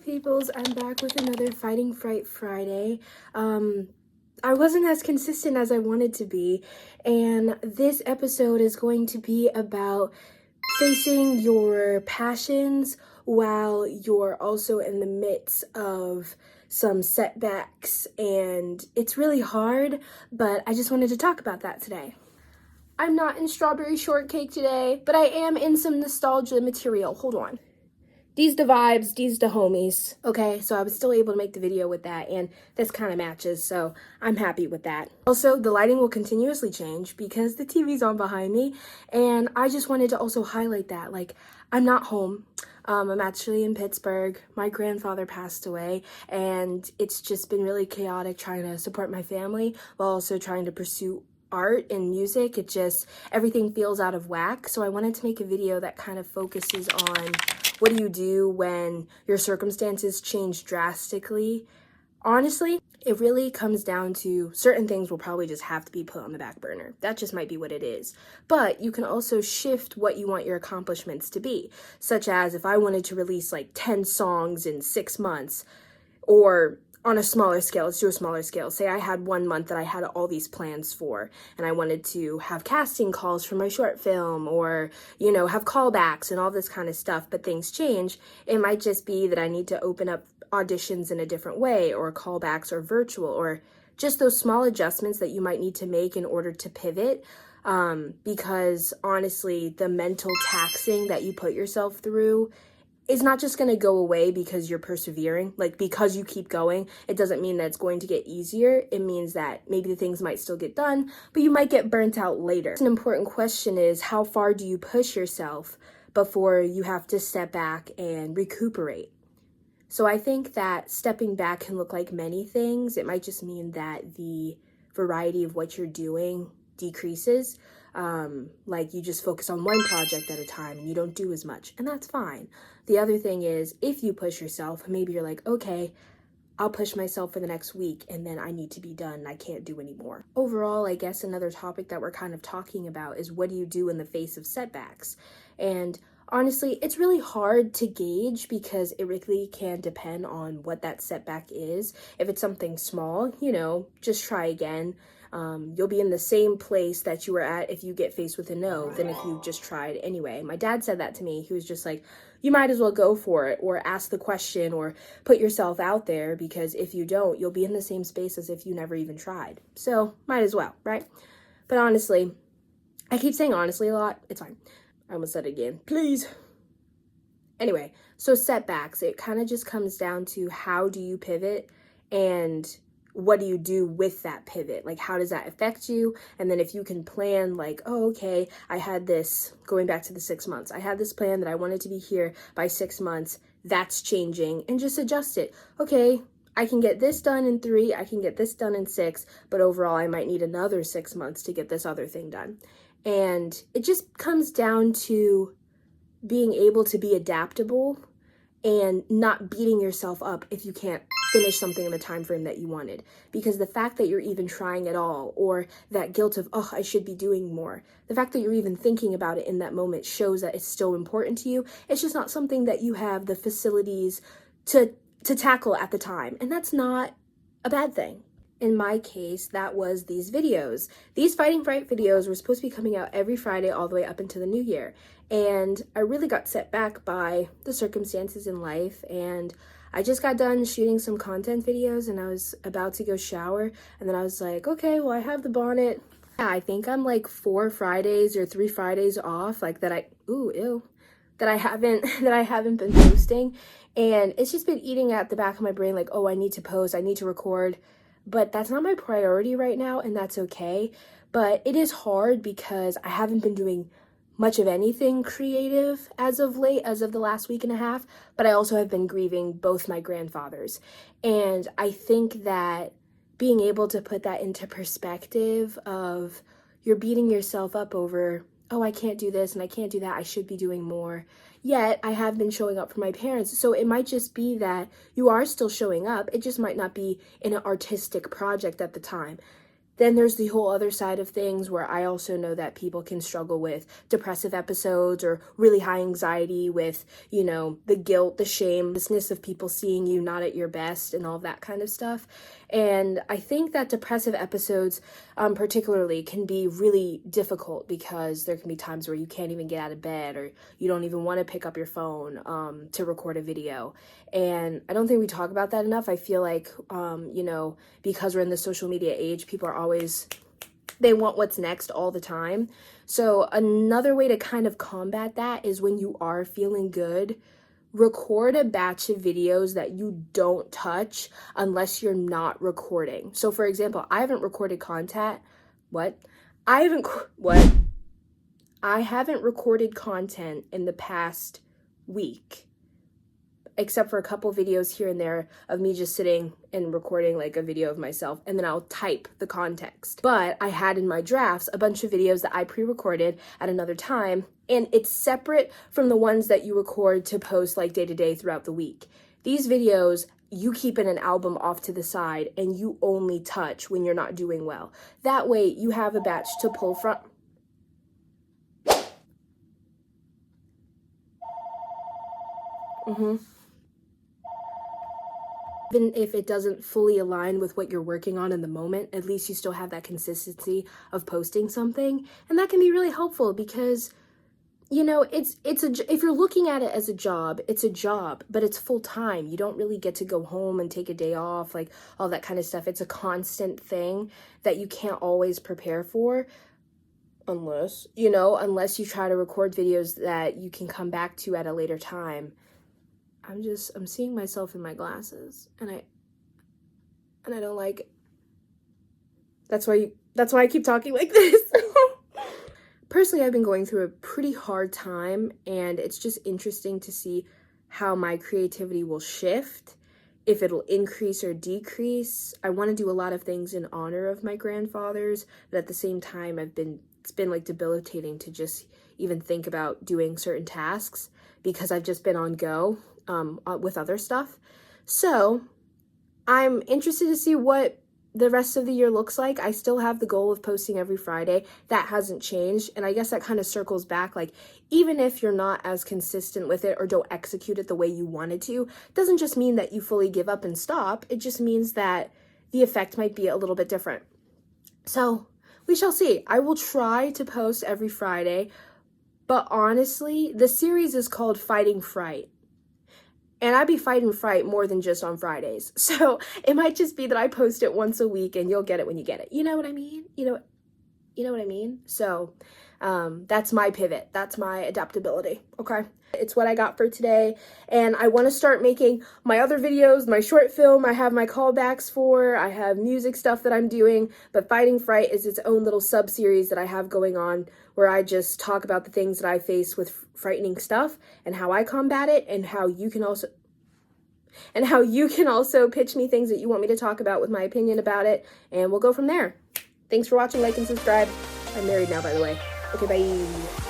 peoples, I'm back with another Fighting Fright Friday. I wasn't as consistent as I wanted to be, and this episode is going to be about facing your passions while you're also in the midst of some setbacks, and it's really hard, but I just wanted to talk about that today. I'm not in strawberry shortcake today, but I am in some nostalgia material. Hold on. These the vibes, these the homies. Okay, so I was still able to make the video with that, and this kind of matches, so I'm happy with that. Also, the lighting will continuously change because the TV's on behind me, and I just wanted to also highlight that, like, I'm not home. I'm actually in Pittsburgh. My grandfather passed away, and it's just been really chaotic trying to support my family while also trying to pursue art and music. It just, everything feels out of whack, so I wanted to make a video that kind of focuses on what do you do when your circumstances change drastically. Honestly, it really comes down to certain things will probably just have to be put on the back burner. That just might be what it is. But you can also shift what you want your accomplishments to be, such as if I wanted to release like 10 songs in 6 months, or on a smaller scale, let's do a smaller scale. Say I had 1 month that I had all these plans for, and I wanted to have casting calls for my short film, or, you know, have callbacks and all this kind of stuff, but things change. It might just be that I need to open up auditions in a different way, or callbacks, or virtual, or just those small adjustments that you might need to make in order to pivot. Because honestly, the mental taxing that you put yourself through is not just going to go away because you're persevering. Like, because you keep going, it doesn't mean that it's going to get easier. It means that maybe the things might still get done, but you might get burnt out later. An important question is, how far do you push yourself before you have to step back and recuperate? So I think that stepping back can look like many things. It might just mean that the variety of what you're doing decreases. Like you just focus on one project at a time and you don't do as much, and that's fine. The other thing is, if you push yourself, maybe you're like, okay, I'll push myself for the next week and then I need to be done. I can't do anymore. Overall, I guess another topic that we're kind of talking about is, what do you do in the face of setbacks? And honestly, it's really hard to gauge because it really can depend on what that setback is. If it's something small, you know, just try again. You'll be in the same place that you were at if you get faced with a no than if you just tried anyway. My dad said that to me. He was just like, you might as well go for it, or ask the question, or put yourself out there, because if you don't, you'll be in the same space as if you never even tried. So might as well, right? But honestly, I keep saying honestly a lot. It's fine. I almost said it again. Please. Anyway, so setbacks, it kind of just comes down to, how do you pivot, and what do you do with that pivot? Like, how does that affect you? And then if you can plan, like, oh, okay, I had this, going back to the 6 months, I had this plan that I wanted to be here by 6 months, that's changing, and just adjust it. Okay, I can get this done in 3, I can get this done in 6, but overall I might need another 6 months to get this other thing done. And it just comes down to being able to be adaptable and not beating yourself up if you can't finish something in the time frame that you wanted. Because the fact that you're even trying at all, or that guilt of, oh, I should be doing more, the fact that you're even thinking about it in that moment shows that it's still important to you. It's just not something that you have the facilities to tackle at the time. And that's not a bad thing. In my case, that was these videos. These Fighting Fright videos were supposed to be coming out every Friday all the way up into the new year. And I really got set back by the circumstances in life, and I just got done shooting some content videos, and I was about to go shower, and then I was like, okay, well, I have the bonnet. Yeah, I think I'm like 4 Fridays or 3 Fridays off, like that I haven't been posting, and it's just been eating at the back of my brain, like, oh, I need to post, I need to record. But that's not my priority right now, and that's okay. But it is hard because I haven't been doing much of anything creative as of late, as of the last week and a half, but I also have been grieving both my grandfathers. And I think that being able to put that into perspective of, you're beating yourself up over, oh, I can't do this and I can't do that, I should be doing more. Yet I have been showing up for my parents. So it might just be that you are still showing up. It just might not be in an artistic project at the time. Then there's the whole other side of things where I also know that people can struggle with depressive episodes or really high anxiety with, you know, the guilt, the shame, business of people seeing you not at your best and all that kind of stuff. And I think that depressive episodes particularly can be really difficult because there can be times where you can't even get out of bed or you don't even want to pick up your phone to record a video. And I don't think we talk about that enough. I feel like, you know, because we're in the social media age, people are always, they want what's next all the time. So another way to kind of combat that is when you are feeling good, record a batch of videos that you don't touch unless you're not recording. So for example, I haven't recorded content. I haven't recorded content in the past week, except for a couple videos here and there of me just sitting and recording like a video of myself, and then I'll type the context. But I had in my drafts a bunch of videos that I pre-recorded at another time, and it's separate from the ones that you record to post like day to day throughout the week. These videos, you keep in an album off to the side and you only touch when you're not doing well. That way you have a batch to pull from. Even if it doesn't fully align with what you're working on in the moment, at least you still have that consistency of posting something. And that can be really helpful because, you know, if you're looking at it as a job, it's a job, but it's full time. You don't really get to go home and take a day off, like all that kind of stuff. It's a constant thing that you can't always prepare for unless you try to record videos that you can come back to at a later time. I'm seeing myself in my glasses and I don't like it. That's why I keep talking like this. Personally, I've been going through a pretty hard time, and it's just interesting to see how my creativity will shift, if it'll increase or decrease. I want to do a lot of things in honor of my grandfathers, but at the same time, it's been like debilitating to just even think about doing certain tasks because I've just been on go with other stuff. So I'm interested to see what the rest of the year looks like. I still have the goal of posting every Friday. That hasn't changed. And I guess that kind of circles back, like, even if you're not as consistent with it or don't execute it the way you wanted to, doesn't just mean that you fully give up and stop. It just means that the effect might be a little bit different. So we shall see. I will try to post every Friday, but honestly, the series is called Fighting Fright. And I be fighting Fright more than just on Fridays. So it might just be that I post it once a week and you'll get it when you get it. You know what I mean? You know what I mean? So that's my pivot. That's my adaptability. Okay. It's what I got for today. And I want to start making my other videos, my short film. I have my callbacks for, I have music stuff that I'm doing, but Fighting Fright is its own little sub-series that I have going on where I just talk about the things that I face with frightening stuff and how I combat it, and how you can also pitch me things that you want me to talk about with my opinion about it, and we'll go from there. Thanks for watching. Like and subscribe. I'm married now, by the way. Okay, bye.